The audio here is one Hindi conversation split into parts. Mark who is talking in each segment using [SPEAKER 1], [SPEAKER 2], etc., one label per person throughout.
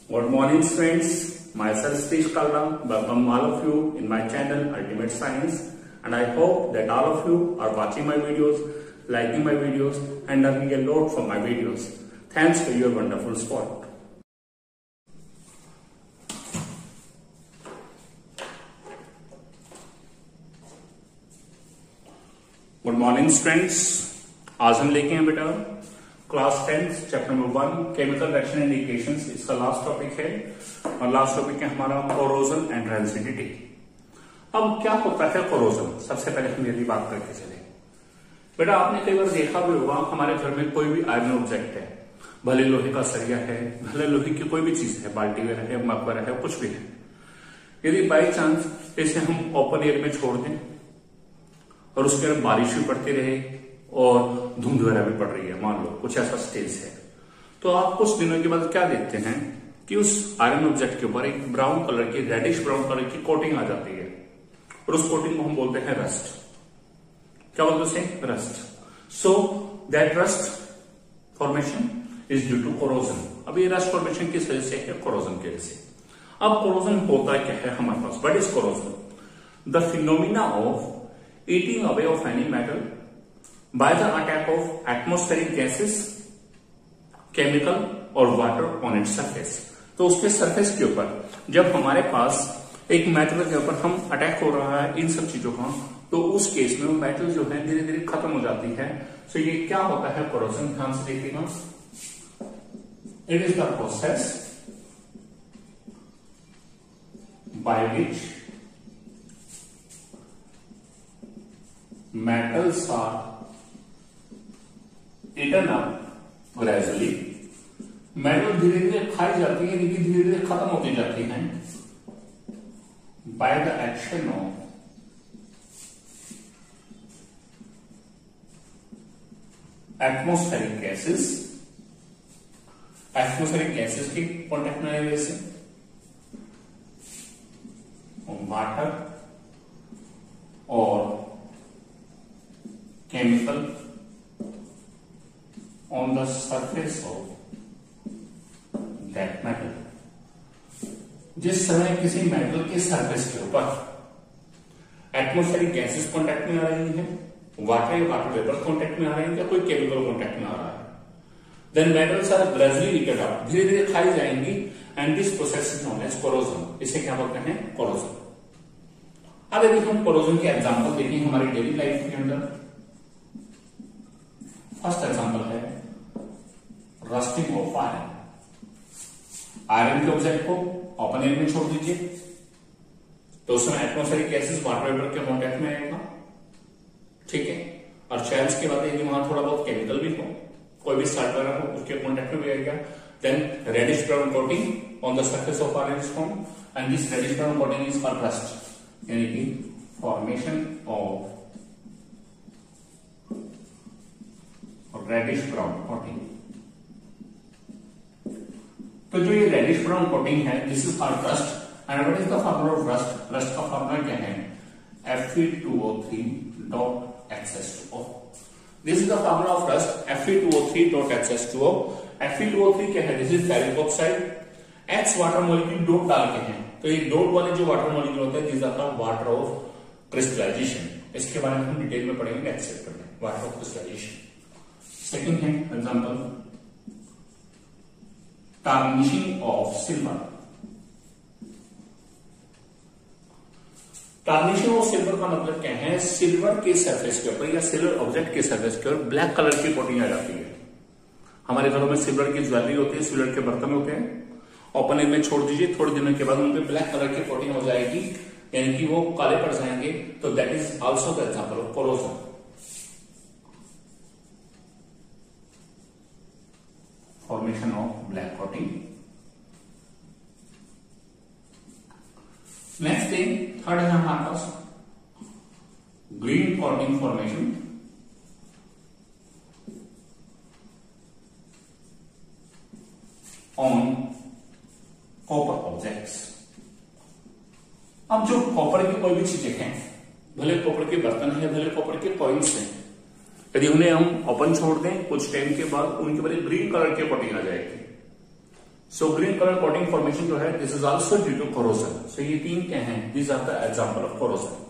[SPEAKER 1] Good morning, friends. Myself Satish Kalra. Welcome all of you in my channel Ultimate Science, and I hope that all of you are watching my videos, liking my videos, and learning a lot from my videos. Thanks for your wonderful support. Good morning students, आज हम लेके हैं बेटा class 10 chapter number 1 chemical reaction and equations. इसका लास्ट टॉपिक है और लास्ट टॉपिक है हमारा कोरोजन एंड रेजिडिटी। अब क्या होता है कोरोजन? सबसे पहले हम यदि बात करके चले बेटा, आपने कई बार देखा भी होगा हमारे घर में कोई भी आयरन ऑब्जेक्ट है, भले लोहे का सरिया है, भले लोहे की कोई भी चीज है, बाल्टी में है, मग पर है, कुछ भी है, यदि बाई चांस इसे हम ओपन एयर में छोड़ दें और उसके अंदर बारिश भी पड़ती रहे और धुंध वगैरह भी पड़ रही है, मान लो कुछ ऐसा स्टेज है, तो आप कुछ दिनों के बाद क्या देखते हैं कि उस आयरन ऑब्जेक्ट के ऊपर एक ब्राउन कलर की, रेडिश ब्राउन कलर की कोटिंग आ जाती है और उस कोटिंग को हम बोलते हैं रस्ट। क्या बोलते हैं उसे? Rust. So that rust formation is due to corrosion. अब ये रस्ट फॉर्मेशन किस वजह से है? कोरोजन की वजह से। अब कोरोजन होता क्या है हमारे पास? What is corrosion? The phenomena of eating away of any metal by the attack of atmospheric gases, chemical और water on its surface। तो उसके सरफेस के ऊपर जब हमारे पास एक मेटल के ऊपर हम अटैक हो रहा है इन सब चीजों का, तो उस केस में वो मेटल जो है धीरे धीरे खत्म हो जाती है। सो ये क्या होता है कोरोजन? ध्यान से देखिएगा। It is the process by which metals are eaten up gradually। Metal धीरे धीरे खाई जाती है, लेकिन धीरे धीरे खत्म होती जाती हैं by the action of atmospheric gases। Atmospheric gases के कॉन्टेक्ट में आने से वाटर और chemical on the surface of that metal। जिस समय किसी मेटल के सरफेस के ऊपर एटमॉस्फेरिक गैसेस कांटेक्ट में आ रही हैं, वाटर या वाटर वेपर कांटेक्ट में आ रहे हैं, या कोई केमिकल कांटेक्ट में आ रहा है, then metals are gradually eated up, धीरे धीरे खाई जाएंगी, and this process is known as corrosion. इसे क्या बोलते हैं? कोरोजन। अब यदि हम कोरोजन के एग्जांपल देखें हमारी डेली लाइफ के अंदर, फर्स्ट एग्जांपल है रस्टिंग ऑफ आयरन। आयरन के ऑब्जेक्ट को ओपन एयर में छोड़ दीजिए तो उसमें एटमॉस्फेरिक गैसेस वाटर वेपर के कांटेक्ट में आएगा, ठीक है, और शेल्स के बाद यदि वहां थोड़ा बहुत केमिकल भी हो, कोई भी सल्ट वगैरह हो, उसके कांटेक्ट में भी आएगा, then reddish brown coating on the surface of iron is form, and this reddish brown coating is called rust, यानी कि formation of reddish brown coating. तो जो ये रेडिश ब्राउन कोटिंग है, this is called rust. And what is the formula of rust? Rust का फॉर्मूला क्या है? Fe2O3.HH2O। This is the formula of rust, Fe2O3.HH2O। Fe2O3 क्या है? This is ferric oxide. H water molecule dot डाल के हैं, तो ये डॉट वाले जो वाटर मॉलिक्यूल होते हैं this are the water of crystallization. इसके बारे में हम डिटेल में पढ़ेंगे नेक्स्ट चैप्टर में, वाटर ऑफ क्रिस्टलाइजेशन। सेकंड है example tarnishing of silver. Tarnishing of silver का मतलब क्या है? सिल्वर के सरफेस के ऊपर या सिल्वर ऑब्जेक्ट के सरफेस के ऊपर ब्लैक कलर की कोटिंग आ जाती है। हमारे घरों में सिल्वर की ज्वेलरी होती है, सिल्वर के बर्तन होते हैं, ओपन एयर में छोड़ दीजिए, थोड़े दिनों के बाद उन पे ब्लैक कलर की कोटिंग हो जाएगी, यानी कि वो काले पड़ जाएंगे, तो that is also the example of corrosion. Formation of black coating. Next thing, third है हमारे पास green coating formation on copper objects. अब जो कॉपर की कोई भी चीजें हैं, भले कॉपर के बर्तन है, भले कॉपर के कॉइन्स हैं, यदि उन्हें हम ओपन छोड़ दें कुछ टाइम के बाद उनके ऊपर ग्रीन कलर की कोटिंग आ जाएगी, so green colour coating formation जो है this is also due to corrosion. So ये तीन क्या हैं, this are the example of corrosion.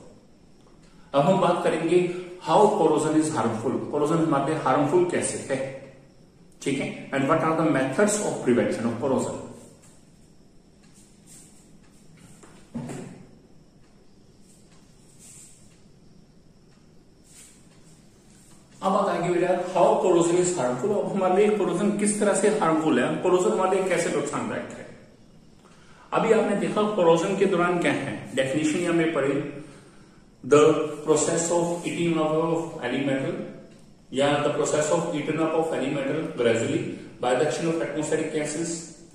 [SPEAKER 1] अब हम बात करेंगे how corrosion is harmful, corrosion हमारे लिए हार्मफुल कैसे है, ठीक है, and what are the methods of prevention of corrosion. अब बात आएगी बेटा हाउ कोरोजन इज हार्मफुल। अब हमारे लिए कोरोजन किस तरह से हार्मफुल है, कोरोजन हमारे लिए कैसे नुकसानदायक है। अभी आपने देखा कोरोजन के दौरान क्या है, डेफिनेशन यहां में पढ़ी, the process of eating of any metal या the process of eaten up of any metal gradually by the action of atmospheric gases,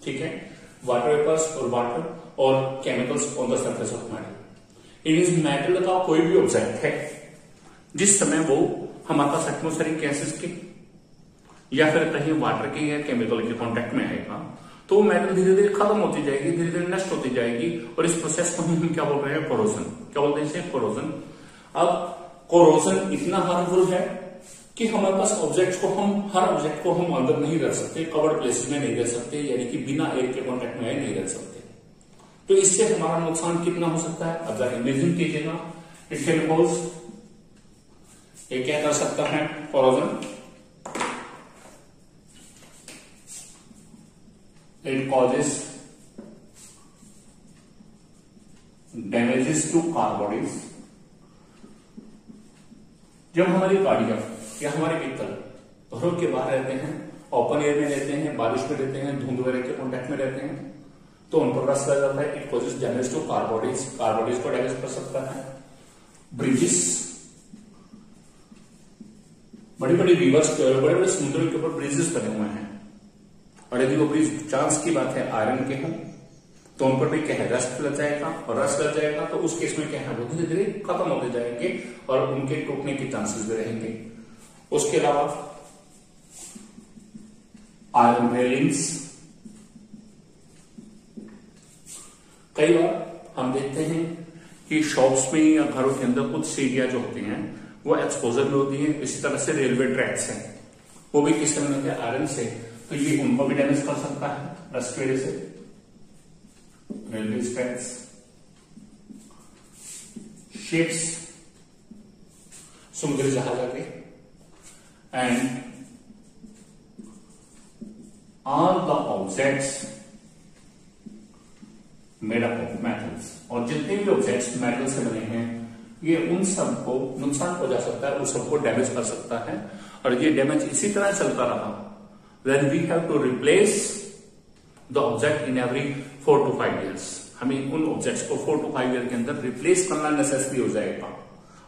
[SPEAKER 1] ठीक है, वाटर वेपर्स और वाटर और chemicals on the surface of metal. It is metal का कोई भी ऑब्जेक्ट है जिस समय वो हमारे पास एटमॉस्फेरिक गैसेस के या फिर कहीं वाटर के या केमिकल के कांटेक्ट में आएगा तो वो मेटल धीरे धीरे खत्म होती जाएगी, धीरे धीरे नष्ट होती जाएगी, और इस प्रोसेस को हम क्या बोल रहे हैं, कोरोजन। क्या बोलते हैं इसे, कोरोजन। अब कोरोजन इतना हार्मफुल है कि हमारे पास ऑब्जेक्ट को हम हर ऑब्जेक्ट को हम अंदर नहीं रख सकते, कवर्ड प्लेसेस में नहीं रख सकते, यानी कि बिना एयर के कॉन्टेक्ट में नहीं रख सकते। तो इससे हमारा नुकसान कितना हो सकता है, अब जरा इमेजिन कीजिएगा। इट कैन कॉज, ये क्या कर सकता है corrosion, it causes damages to car bodies. जब हमारी गाड़ियां या हमारे व्हीकल घरों के बाहर रहते हैं, ओपन एयर में रहते हैं, बारिश में रहते हैं, धुंध वगैरह के कॉन्टेक्ट में रहते हैं, तो उन पर रस लग जाता है। It causes damage to car bodies को डैमेज कर सकता है। ब्रिजेस, बड़ी बड़ी रिवर्स के बड़े बड़े समुद्रों के ऊपर ब्रिजेस बने हुए हैं, और यदि वो ब्रिज चांस की बात है आयरन के हों तो उन पर भी क्या है, रस्ट लग जाएगा, और रस्ट लग जाएगा तो उस केस में क्या है, वो धीरे धीरे खत्म होते जाएंगे और उनके टूटने के चांसेस भी रहेंगे। उसके अलावा आयरन रेलिंग्स, कई बार हम देखते हैं कि शॉप्स में या घरों के अंदर कुछ सीढ़ियां जो होती हैं वो एक्सपोजर में होती है। इसी तरह से रेलवे ट्रैक्स हैं, वो भी किस तरह के आयरन से, तो ये उनको भी डैमेज कर सकता है रस्ट की वजह से। रेलवे ट्रैक्स, शिप्स, समुद्री जहाज आगे, and all the objects made up of metals, और जितने भी ऑब्जेक्ट्स मेटल से बने हैं ये उन सबको नुकसान पहुंचा सकता है, उस सबको डैमेज कर सकता है। और ये डैमेज इसी तरह चलता रहा, then we have to replace the object in every 4 to 5 years। हमें उन ऑब्जेक्ट्स को 4 to 5 ईयर के अंदर रिप्लेस करना नेसेसरी हो जाएगा,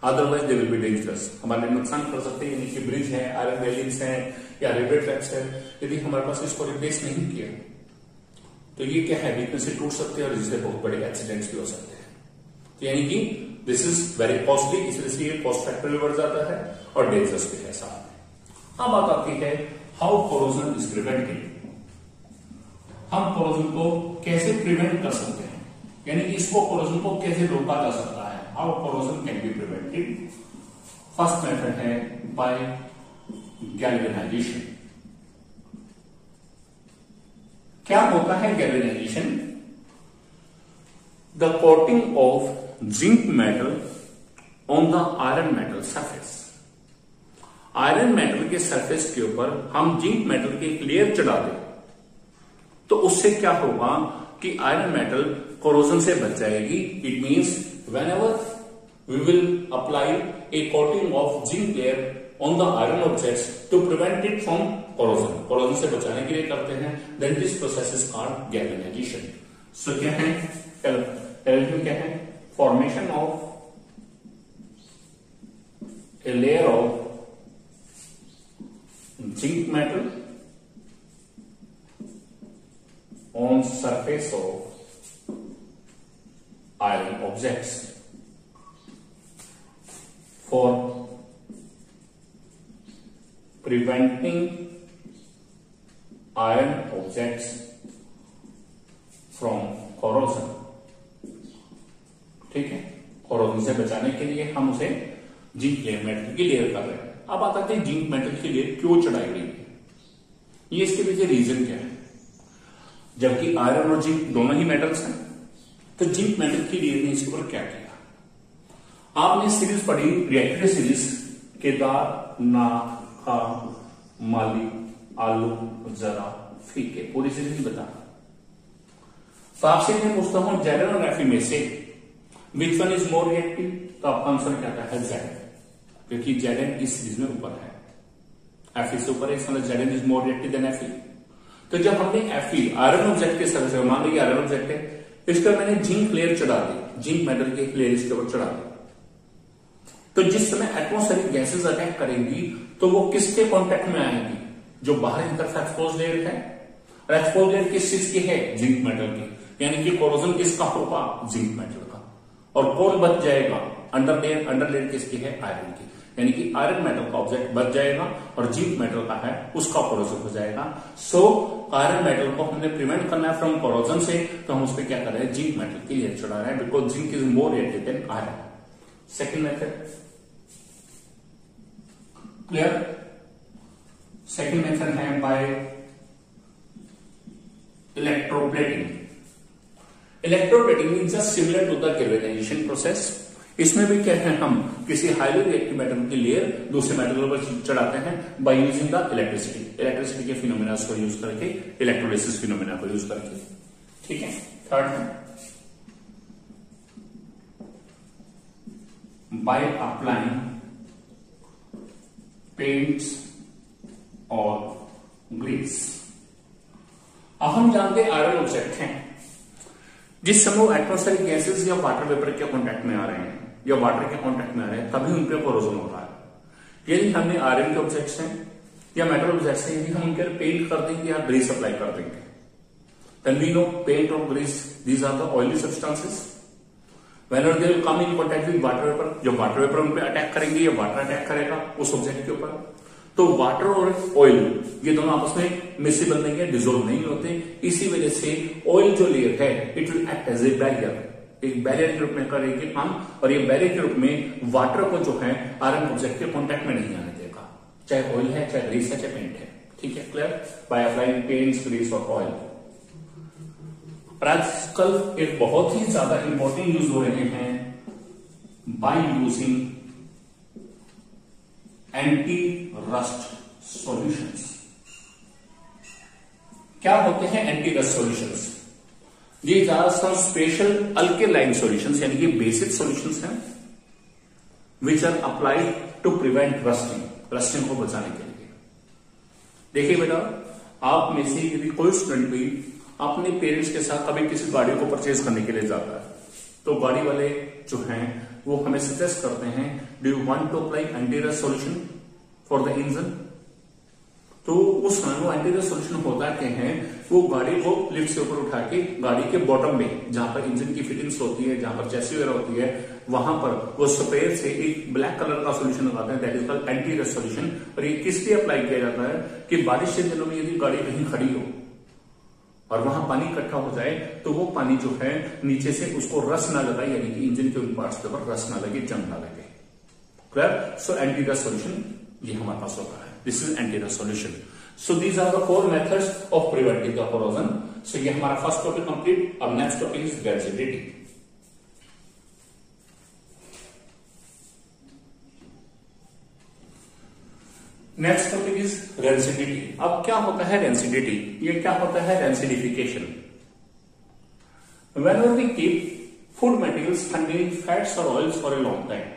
[SPEAKER 1] otherwise they will be dangerous, हमारे नुकसान कर सकते हैं। यानी कि ब्रिज है, आयरन रेलिंग्स है या रेलवे ट्रैक्स है, यदि हमारे पास इसको रिप्लेस नहीं किया तो ये क्या है, वीकनेस से टूट सकते हैं और जिससे बहुत बड़े एक्सीडेंट्स भी हो सकते हैं। तो यानी कि दिस इज वेरी कॉस्टली, इसलिए ये कॉस्ट फैक्टर भी बढ़ जाता है और डेंजरस भी है साथ में। अब बात आती है हाउ कोरोजन इज प्रिवेंटेड। हम कोरोजन को कैसे प्रिवेंट कर सकते हैं, यानी कि इसको कोरोजन को कैसे रोका जा सकता है, how corrosion can be prevented. First method है बाय गैल्वेनाइजेशन। क्या होता है galvanisation, the coating of zinc metal on the iron metal surface. Iron metal के सरफेस के ऊपर हम जिंक मेटल की एक लेयर चढ़ा दें तो उससे क्या होगा कि आयरन मेटल कोरोजन से बच जाएगी। It means whenever we will apply a coating of zinc layer on the iron objects to prevent it from corrosion, corrosion से बचाने के लिए करते हैं, then this process is called galvanisation. So क्या है, क्या है, formation of a layer of zinc metal on surface of iron objects for preventing iron objects from corrosion। ठीक है, कोरोजन से बचाने के लिए हम उसे जिंक लेयर मेटल की लेयर कर रहे हैं। अब आता है जिंक मेटल की लेयर क्यों चढ़ाई गई है, ये इसके पीछे रीजन क्या है। जबकि आयरन और जिंक दोनों ही मेटल्स हैं। तो जिंक मेटल की डीएनए ने इसके ऊपर क्या किया? आपने सीरीज पढ़ी, रिएक्टिव सीरीज, केदार, नाक, खाक, माली, आलू, जरा, फीके, पूरी सीरीज बता। तो आपसे मैं पूछता हूं जेडन और एफी में से which one is more reactive? तो आपका आंसर क्या आता है? जेडन, क्योंकि जेडन इस सीरीज में ऊपर है, एफी से ऊपर है, इसका मतलब Zn is more reactive than Fe. तो जब हमने एफी आयरन ऑब्जेक्ट के सरफेस पे, मान लीजिए आयरन ऑब्जेक्ट है, इस पर मैंने जिंक लेयर चढ़ा दी, जिंक मेटल की लेयर इसके ऊपर चढ़ा दी, तो जिस समय एटमॉस्फेरिक गैसेस अटैक करेंगी तो वो किसके कांटेक्ट में आएंगी? जो बाहर की तरफ एक्सपोज लेयर है, और एक्सपोज लेयर किस चीज की है? जिंक मेटल की, यानी कि कोरोजन किसका होगा? जिंक मेटल का। और कौन बच जाएगा? अंडर लेयर किसकी है? आयरन की, यानी कि आयरन मेटल का ऑब्जेक्ट बच जाएगा और जिंक मेटल का है उसका कोरोजन हो जाएगा। सो आयरन मेटल को हमने प्रिवेंट करना है फ्रॉम कोरोजन से, तो हम उस पर क्या कर रहे हैं? जिंक मेटल की लेयर चढ़ा रहे हैं, because zinc is more reactive than iron. Second method clear? Second method है by electroplating. Electroplating means just similar to the galvanisation process. इसमें भी क्या है, हम किसी हाईली रिएक्टिव मेटल की लेयर दूसरे मेटल पर चढ़ाते हैं by using the electricity, electricity के फिनोमेना को यूज करके, इलेक्ट्रोलिसिस फिनोमेना को यूज करके। ठीक है। थर्ड है बाय अप्लाइंग पेंट्स और ग्रीस। अब हम जानते हैं आयरन ऑब्जेक्ट हैं, जिस समय वो एटमॉस्फेरिक गैसेस या वाटर वेपर के कांटेक्ट में आ रहे हैं या वाटर के कांटेक्ट में आ रहे हैं, तभी उन पर कोरोजन हो रहा है। यदि हमने आयरन के ऑब्जेक्ट्स हैं या मेटल ऑब्जेक्ट्स हैं, यदि हम उनके पेंट कर देंगे या ग्रीस अप्लाई कर देंगे, then we know paint or grease, these are the oily substances. Whenever they will come in contact with water vapor, जो वाटर वेपर उन पे अटैक करेंगे या वाटर अटैक करेगा उस ऑब्जेक्ट के ऊपर, तो वाटर और ऑयल ये दोनों आपस में मिक्सिबल नहीं है, डिजोल्व नहीं होते। इसी वजह से ऑयल जो लेयर है it will act as a barrier, एक बैरियर के रूप में करेगी काम, और ये बैरियर के रूप में वाटर को जो है आयरन ऑब्जेक्ट के कॉन्टेक्ट में नहीं आने देगा, चाहे ऑयल है, चाहे ग्रीस है, चाहे पेंट है। ठीक है, clear? By applying paints, grease और ऑयल। आजकल एक बहुत ही ज्यादा इंपॉर्टेंट यूज हो रहे हैं by using anti rust solutions. क्या होते हैं एंटी रस्ट सॉल्यूशंस? ये ज्यादातर स्पेशल अल्केलाइन सॉल्यूशंस यानी कि बेसिक सॉल्यूशंस हैं which are applied to prevent rusting, rusting को बचाने के लिए। देखिए बेटा, आप में से यदि कोई स्टूडेंट भी अपने पेरेंट्स के साथ कभी किसी गाड़ी को परचेज करने के लिए जाता है, तो गाड़ी वाले जो हैं वो हमें सजेस्ट करते हैं, do you want to apply anti rust solution for the engine? तो उस समय वो एंटी रस्ट सॉल्यूशन होता क्या है, वो गाड़ी को लिफ्ट से ऊपर उठा के गाड़ी के बॉटम में जहां पर इंजन की फिटिंग्स होती है, जहां पर चेसी वगैरह होती है, वहां पर वो स्प्रे से एक ब्लैक कलर का सॉल्यूशन लगाते हैं, that is called anti rust solution. और ये किस लिए अप्लाई किया जाता है कि बारिश के दिनों में यदि गाड़ी कहीं खड़ी हो और वहां पानी इकट्ठा हो जाए तो वो पानी जो है नीचे से उसको रस ना लगाए, यानी कि इंजन के उन पार्ट्स के ऊपर रस ना लगे, जंग ना लगे। Clear? So anti rust solution ये हमारे पास होता है, this is anti rust solution. So these are the 4 methods of preventing the corrosion. So ये हमारा फर्स्ट टॉपिक कंप्लीट। अब next topic is rancidity. Next topic is rancidity. अब क्या होता है रेंसिडिटी? ये क्या होता है rancidification? Whenever we keep food materials containing fats or oils for a long time,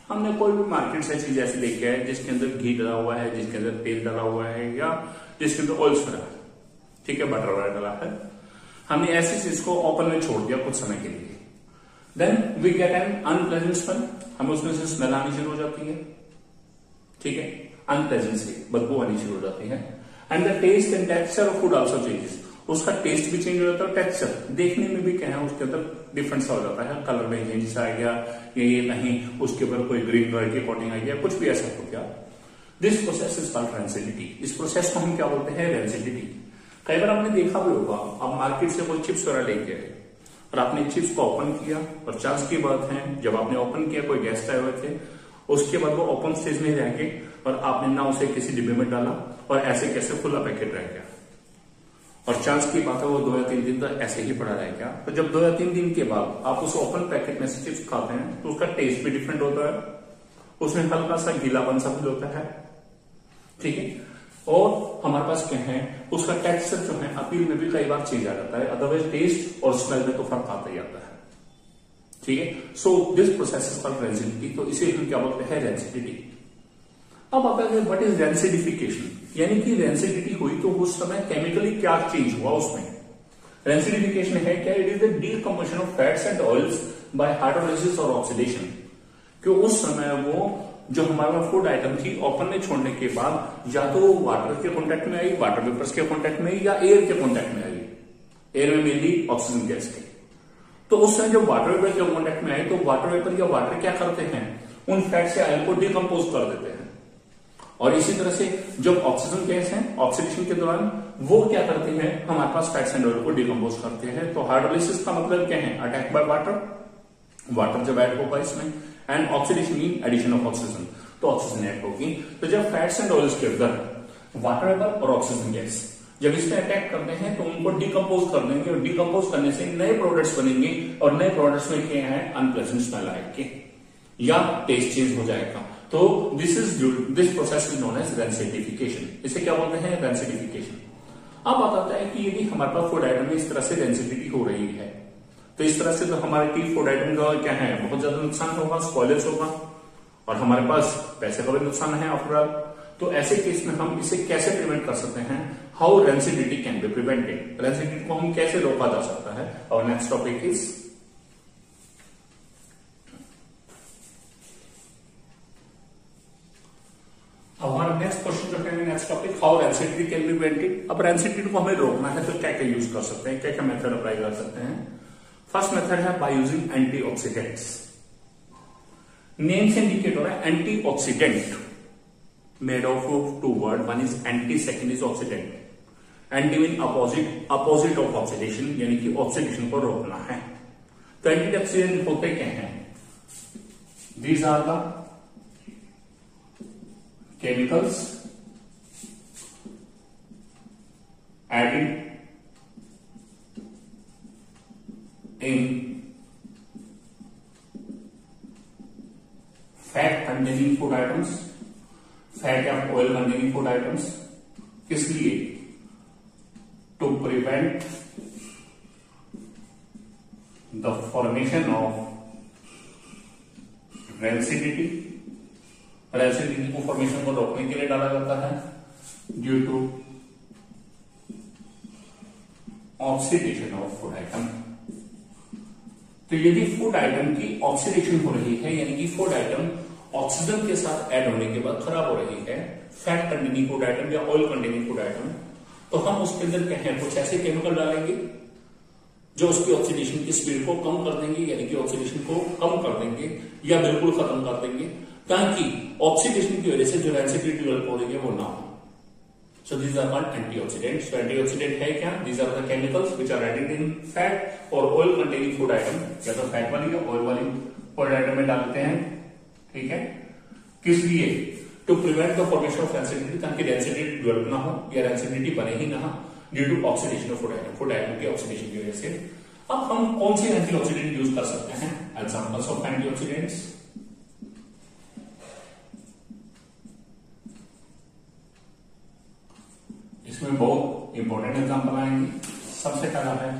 [SPEAKER 1] हमने कोई भी मार्केट से चीज ऐसी देखी है जिसके अंदर घी डला हुआ है, जिसके अंदर तेल डला हुआ है, या जिसके अंदर ऑयल्स डला है, ठीक है, बटर वगैरह डला है, हमने ऐसी चीज को ओपन में छोड़ दिया कुछ समय के लिए, then we get an unpleasant smell, हमें उसमें से स्मेल आनी शुरू हो जाती है, ठीक है, अनप्लेजेंट से बदबू आनी शुरू हो जाती है। And the taste and texture of food also changes, उसका टेस्ट भी चेंज हो जाता है, टेक्सचर देखने में भी क्या है उसके अंदर डिफरेंस आ जाता है, कलर में चेंजेस आ गया, ये नहीं उसके ऊपर कोई ग्रीन कलर की कोटिंग आ गया, कुछ भी ऐसा हो गया। This process is called rancidity. इस प्रोसेस को हम क्या बोलते हैं? रेंसिडिटी। कई बार आपने देखा भी होगा, आप मार्केट से कोई चिप्स वगैरह लेके आए और आपने चिप्स को ओपन किया, और चांस की बात है जब आपने ओपन किया कोई गेस्ट आए हुए थे, उसके बाद वो ओपन स्टेज में रह गए और आपने ना उसे किसी डिब्बे में डाला और ऐसे कैसे खुला पैकेट रह गया, और चांस की बात है वो 2 या 3 दिन तो ऐसे ही पड़ा रहेगा। तो जब 2 या 3 दिन के बाद आप उस ओपन पैकेट में से चिप्स खाते हैं तो उसका टेस्ट भी डिफरेंट होता है, उसमें हल्का सा गीलापन सा भी होता है, ठीक है। और हमारे पास क्या है, उसका टेक्सचर जो है अपील में भी कई बार चेंज आ जाता है, अदरवाइज टेस्ट और स्मेल में तो फर्क आता ही आता है, ठीक है। So this process is called rancidity, तो इसे हम क्या बोलते हैं, रेंसिडिटी। अब आता है व्हाट इज रेंसिडिफिकेशन, यानी कि रेंसिडिटी हुई तो उस समय केमिकली क्या चेंज हुआ उसमें। रेंसिडिफिकेशन है क्या, it is the decomposition of fats and oils bye hydrolysis और ऑक्सीडेशन, कि उस समय वो जो हमारा फूड आइटम थी ओपन में छोड़ने के बाद या तो वो वाटर के कांटेक्ट में आई, वाटर वेपर्स के कांटेक्ट में आई, या एयर के कांटेक्ट में आई, एयर में मेनली ऑक्सीजन गैस के। तो उस समय जब वाटर वेपर के कांटेक्ट में आए तो वाटर वेपर या वाटर क्या करते हैं, उन फैट से ऑयल को डिकम्पोज कर देते हैं। और इसी तरह से जब ऑक्सीजन गैस है ऑक्सीडेशन के दौरान वो क्या करती है, हमारे पास फैट्स एंड ऑयल को डिकम्पोज करते हैं। तो हाइड्रोलाइसिस का मतलब क्या है, अटैक बाय वाटर, वाटर जब ऐड होगा इसमें, and oxidation mean addition of oxygen, तो ऑक्सीजन ऐड होगी। तो जब फैट्स एंड ऑयल्स के अंदर वाटर वेपर और ऑक्सीजन गैस जब इसमें अटैक करते हैं तो उनको डिकम्पोज कर देंगे, और डिकम्पोज करने से नए प्रोडक्ट्स बनेंगे, और नए प्रोडक्ट्स में क्या है, अनप्लेजेंट स्मेल आएगी या टेस्ट चेंज हो जाएगा। तो this process is known as rancidification, इसे क्या बोलते हैं, रेंसिडिफिकेशन। अब बात आता है कि यदि हमारे पास फूड आइटम में इस तरह से रेंसिडिटी हो रही है तो इस तरह से तो हमारे टी फूड आइटम का क्या है, बहुत ज्यादा नुकसान होगा, स्पॉयलेज होगा, और हमारे पास पैसे का भी नुकसान है आफ्टर ऑल। तो ऐसे केस में हम इसे कैसे प्रिवेंट कर सकते हैं, how rancidity can be prevented, rancidity को हम कैसे रोका जा सकता है। और नेक्स्ट टॉपिक इज हमारा नेक्स्ट क्वेश्चन जो है, next topic, how rancidity can be prevented. अब रेंसिडिटी को हमें रोकना है तो क्या क्या यूज कर सकते हैं, क्या क्या मेथड अप्लाई कर सकते हैं। फर्स्ट मेथड है बाय यूजिंग एंटीऑक्सीडेंट्स। नेम से इंडिकेट हो रहा है antioxidant, made of 2 word, one is anti, second is oxidant. Anti mean opposite of oxidation, यानी कि ऑक्सीडेशन को रोकना है। तो एंटीऑक्सीडेंट होते क्या हैं, these are the chemicals added in fat containing food items, fat या oil containing food items, किस लिए, to prevent the formation of rancidity, rancidity को फॉर्मेशन को रोकने के लिए डाला जाता है, due to oxidation of food item. तो यदि फूड आइटम की ऑक्सीडेशन हो रही है, यानी कि फूड आइटम ऑक्सीजन के साथ ऐड होने के बाद खराब हो रही है, फैट कंटेनिंग फूड आइटम या ऑयल कंटेनिंग फूड आइटम, तो हम उसके अंदर क्या है, कुछ ऐसे केमिकल डालेंगे जो उसकी ऑक्सीडेशन की स्पीड को कम कर देंगे, यानी कि ऑक्सीडेशन को कम कर देंगे या बिल्कुल खत्म कर देंगे, ताकि ऑक्सीडेशन की वजह से जो रेंसिडिटी डेवलप हो रही है वो ना हो। So these are called antioxidants. तो एंटीऑक्सीडेंट है क्या, these are the chemicals which are added in fat और ऑयल कंटेनिंग फूड आइटम, या तो फैट वाली या ऑयल वाली फूड आइटम में डालते हैं, ठीक है। किस लिए, to prevent the formation of rancidity, ताकि रेंसिडिटी डेवलप ना हो या रेंसिडिटी बने ही ना due to oxidation of food item, food item की ऑक्सीडेशन की वजह से। अब हम कौन से एंटीऑक्सीडेंट यूज कर सकते हैं, एग्जांपल्स ऑफ एंटीऑक्सीडेंट्स। इसमें बहुत इंपॉर्टेंट एग्जांपल आएंगे। सबसे पहला है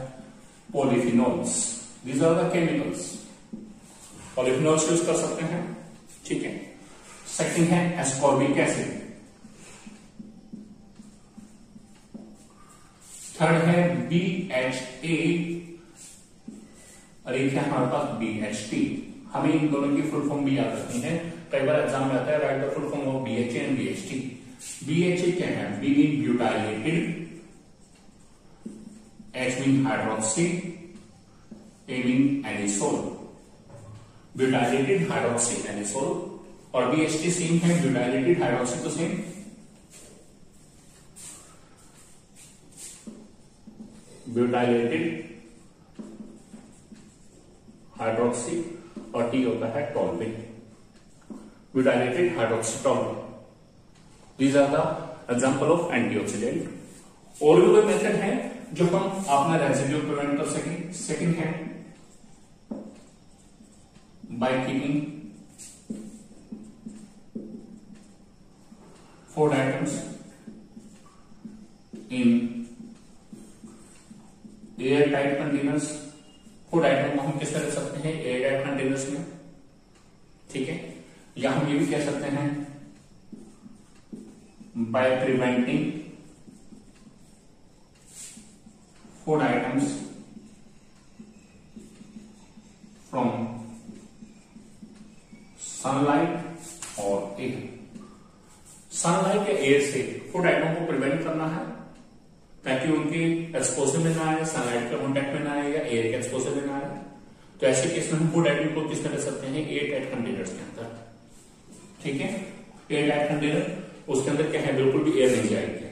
[SPEAKER 1] polyphenols, these are the chemicals, polyphenols use कर सकते हैं, ठीक है। सेकंड है एस्कॉर्बिक एसिड, थर्ड है BHA, और एक है हमारे पास BHT। हमें इन दोनों की फुल फॉर्म भी याद रखनी है, कई बार एग्जाम में आता है, write the full form of BHA and BHT। BHA क्या है, B mean butylated, H mean hydroxy, A mean anisole, butylated hydroxy anisole, और BHT सेम है, ब्यूटाइलेटेड हाइड्रोक्सी तो सेम, ब्यूटाइलेटेड हाइड्रोक्सी, और T होता है toluene, butylated hydroxy toluene. These are the example of antioxidant। और भी कोई मेथड है जो हम अपना रेजिड्यू प्रिवेंट कर सकें। सेकंड है by keeping food items in air tight containers. Food item को हम किस तरह रख सकते हैं? एयर टाइट कंटेनर्स में, ठीक है। या हम ये भी कह सकते हैं by preventing food items from sunlight और एयर। सनलाइट या एयर से फूड आइटम को प्रिवेंट करना है ताकि उनके एक्सपोजर में ना आए, सनलाइट के कॉन्टेक्ट में ना आए या एयर के एक्सपोजर में ना आए। तो ऐसे केस में हम फूड आइटम को किस तरह रख सकते हैं? एयर टाइट कंटेनर्स के अंदर, ठीक है। एयर टाइट कंटेनर, उसके अंदर क्या है? बिल्कुल भी एयर नहीं जाएगी।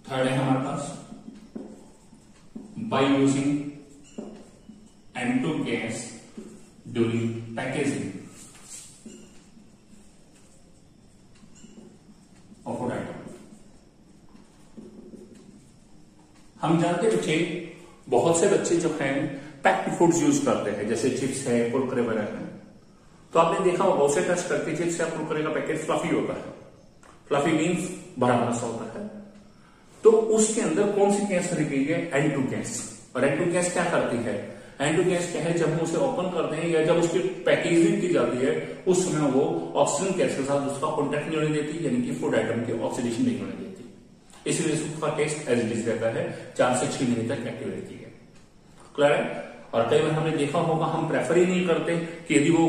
[SPEAKER 1] थर्ड है हमारे पास by using N2 gas during packaging of food item. हम जानते हैं बच्चे, बहुत से बच्चे जो हैं पैक्ड फूड्स यूज करते हैं, जैसे चिप्स है, कुरकुरे वगैरह है। तो आपने देखा होगा उसे टच करके चिप्स या कुरकुरे का पैकेट फ्लफी होता है। फ्लफी मीन्स बड़ा बड़ा सा होता है। तो उसके अंदर कौन सी गैस भरी गई है? N2 gas. और N2 गैस क्या करती है? N2 गैस क्या है? जब हम उसे ओपन करते हैं या जब उसकी पैकेजिंग की जाती है उस समय वो ऑक्सीजन गैस के साथ उसका कॉन्टेक्ट नहीं होने देती, यानी कि फूड आइटम की ऑक्सीडेशन नहीं होने देती। इसी वजह से उसका टेस्ट एज इट इज रहता है, 4 से 6 महीने तक एक्टिव रहती है। क्लियर है? और कई बार हमने देखा होगा हम प्रेफर ही नहीं करते कि यदि वो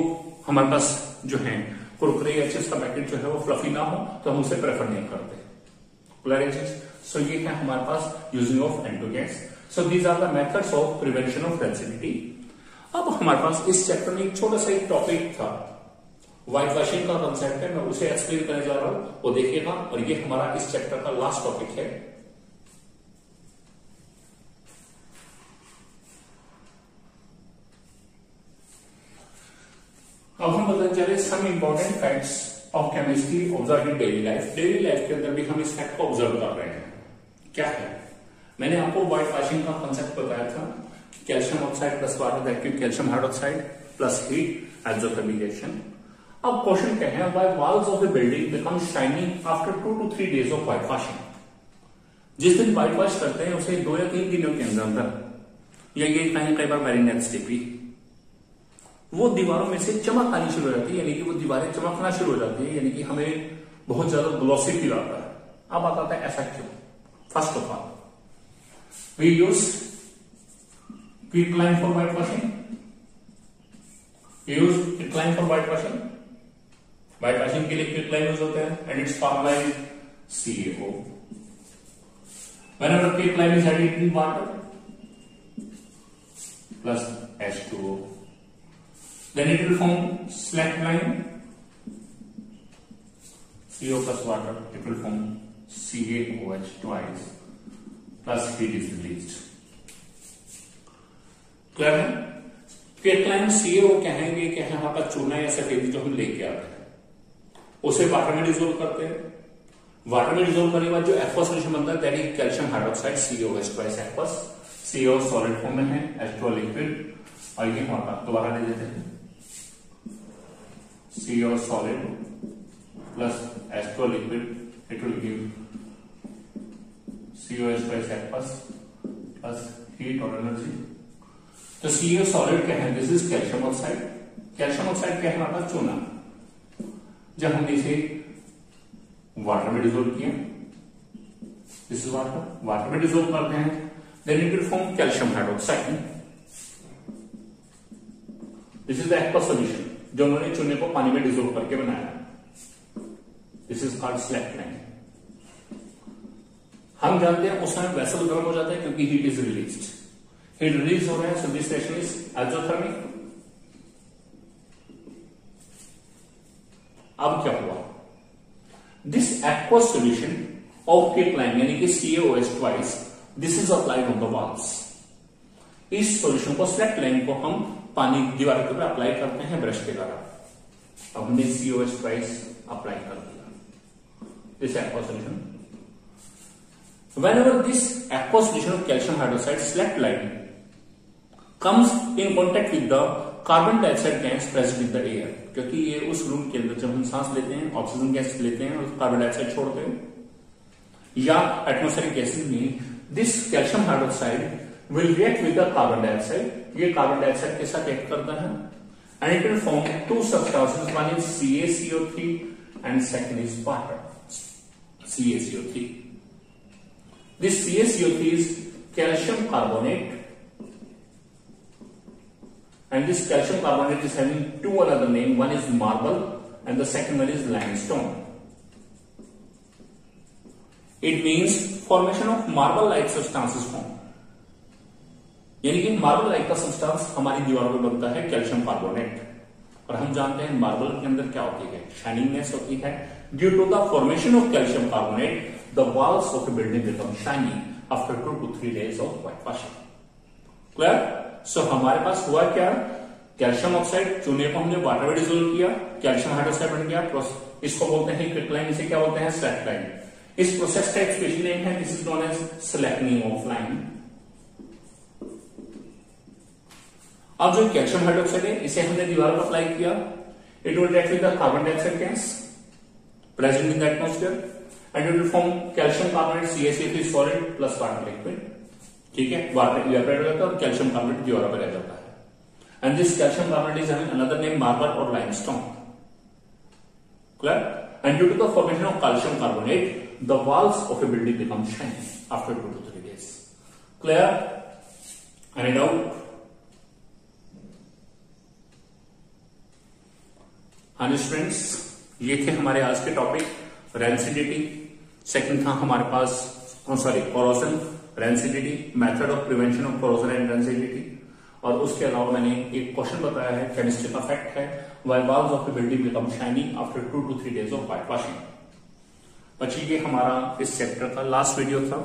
[SPEAKER 1] हमारे पास जो है कुरकुरे या चिप्स का पैकेट जो है वो फ्लफी ना हो तो हम उसे प्रेफर नहीं करते। क्लियर है? सो ये है हमारे पास using of N2 gas. So these are the methods of prevention of rancidity. अब हमारे पास इस चैप्टर में एक छोटा सा एक टॉपिक था, व्हाइट वॉशिंग का कंसेप्ट है, मैं उसे एक्सप्लेन करने जा रहा हूं, वो देखिएगा। और ये हमारा इस चैप्टर का लास्ट टॉपिक है। अब हम बताने जा रहे हैं some important facts of chemistry observe in daily life. Daily life के अंदर भी हम इस फैक्ट को ऑब्जर्व कर रहे हैं। क्या है? मैंने आपको व्हाइट वॉशिंग का कंसेप्ट बताया था, calcium oxide plus water vacuum calcium hydroxide plus heat exothermic reaction. अब क्वेश्चन क्या है? Why walls of a building become shining after 2 to 3 days of white washing. जिस दिन व्हाइट वॉश करते हैं उसे 2 या 3 दिनों के अंदर या ये कई बार वेरी नेक्स्ट डे भी वो दीवारों में से चमक आनी शुरू हो जाती है, यानी कि वो दीवारें चमकना शुरू हो जाती है, यानी कि हमें बहुत ज्यादा ग्लॉसी फील आता है। अब बात आता है ऐसा क्यों? First of all we use quicklime for white washing. Use quicklime for white washing. White washing के लिए क्विकलाइन यूज होते हैं and its formula is CaO. Whenever quicklime is added in water plus H2O, then it will form slack line. CO plus water, it will form CaOH twice plus heat is released. Clear है? क्विकलाइन CaO क्या है? ये क्या है? हमारा चूना या सफेदी जो हम लेके आते हैं उसे वाटर में डिसोल्व करते हैं। वाटर में डिसोल्व करने के बाद जो एक्वस सोल्यूशन बनता है that is calcium hydroxide CaOH twice aqueous. CO solid form में है, H2O लिक्विड। और ये हमारा दोबारा ले लेते हैं CO solid plus H2O liquid, it will give COH twice aqueous plus heat or energy. तो CO solid क्या है? This is calcium oxide. Calcium oxide क्या है? हमारा चूना। जब हमने इसे वाटर में डिसोल्व किया, दिस इज वाटर, वाटर में डिसोल्व करते हैं, then it will form calcium hydroxide. This is the aqueous solution जो उन्होंने चूने को पानी में डिसोल्व करके बनाया। This is called slaked lime. हम जानते हैं उस समय वेसल गर्म हो जाता है क्योंकि heat is released. Heat release हो रहा है, so this reaction is exothermic. अब क्या हुआ? दिस एक्वस सॉल्यूशन ऑफ क्विकलाइन यानी कि CaOH twice, this is applied on the walls. इस सॉल्यूशन को स्लैक लाइन को हम पानी दीवार के ऊपर अप्लाई करते हैं ब्रश के द्वारा। अब हमने CaOH twice अप्लाई कर दिया, this aqueous solution. whenever this aqueous solution of calcium hydroxide select line comes in contact with the carbon dioxide gas present in the air, क्योंकि ये उस रूम के अंदर जब हम सांस लेते हैं ऑक्सीजन गैस लेते हैं और कार्बन डाइऑक्साइड छोड़ते हैं या एटमॉस्फेरिक गैसेज में, this calcium hydroxide will react with the carbon dioxide, ये कार्बन डाइऑक्साइड के साथ रिएक्ट करता है and it will form to substances, one is CaCO3 and second is water, CaCO3. This CaCO3 is calcium carbonate, and this calcium carbonate is having two another name. One is marble and the second one is limestone. It means formation of marble-like substances form. यानी कि marble-like का substance हमारी दीवारों पे बनता है calcium carbonate, और हम जानते हैं marble के अंदर क्या होती है, shininess होती है. Due to the formation of calcium carbonate, the walls of the building become shiny after 2 to 3 days of whitewashing. Clear? सो हमारे पास हुआ क्या, कैल्शियम ऑक्साइड चूने को हमने वाटर में डिसोल्व किया, कैल्शियम हाइड्रोक्साइड बन गया, इसको बोलते हैं क्रिस्टलाइन, इसे क्या बोलते हैं, स्लैकलाइन. इस प्रोसेस का एक स्पेशल नेम है, this is known as slackening of lime. अब जो कैल्शियम हाइड्रोक्साइड है इसे हमने दीवार पर अप्लाई किया, it will react with the carbon dioxide gas present in the atmosphere and it will form calcium carbonate CaCO3 solid plus water liquid. ठीक है, वाटर इवेपोरेट हो जाता है और कैल्शियम कार्बोनेट दीवारों पर रह जाता है. And this calcium carbonate is having another name marble और limestone. Clear? And due to the formation of calcium carbonate the walls of a building become shiny after 2 to 3 days. Clear? Any doubt? हाँ जी स्टूडेंट्स, ये थे हमारे आज के टॉपिक, रेंसिडिटी. सेकंड था हमारे पास corrosion, rancidity, method of prevention of corrosion and rancidity, और उसके अलावा मैंने एक क्वेश्चन बताया है, केमिस्ट्री का फैक्ट है, why walls of the building become shiny after 2 to 3 days of white washing. बच्ची ये हमारा इस चैप्टर का लास्ट वीडियो था,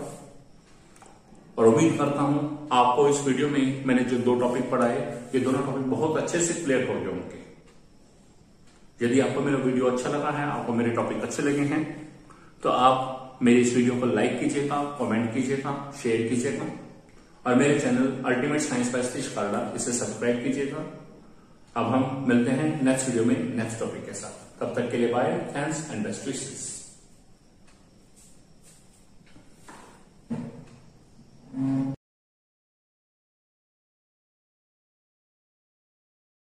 [SPEAKER 1] और उम्मीद करता हूं आपको इस वीडियो में मैंने जो 2 टॉपिक पढ़ाए, ये दोनों टॉपिक बहुत अच्छे से क्लियर हो गए होंगे. यदि आपको मेरा वीडियो अच्छा लगा है, आपको मेरे टॉपिक अच्छे लगे हैं, तो आप मेरी इस वीडियो को लाइक कीजिएगा, कमेंट कीजिएगा, शेयर कीजिएगा, और मेरे channel ultimate science by Satish Kalra इसे सब्सक्राइब कीजिएगा. अब हम मिलते हैं नेक्स्ट वीडियो में नेक्स्ट टॉपिक के साथ. तब तक के लिए bye, thanks and best wishes.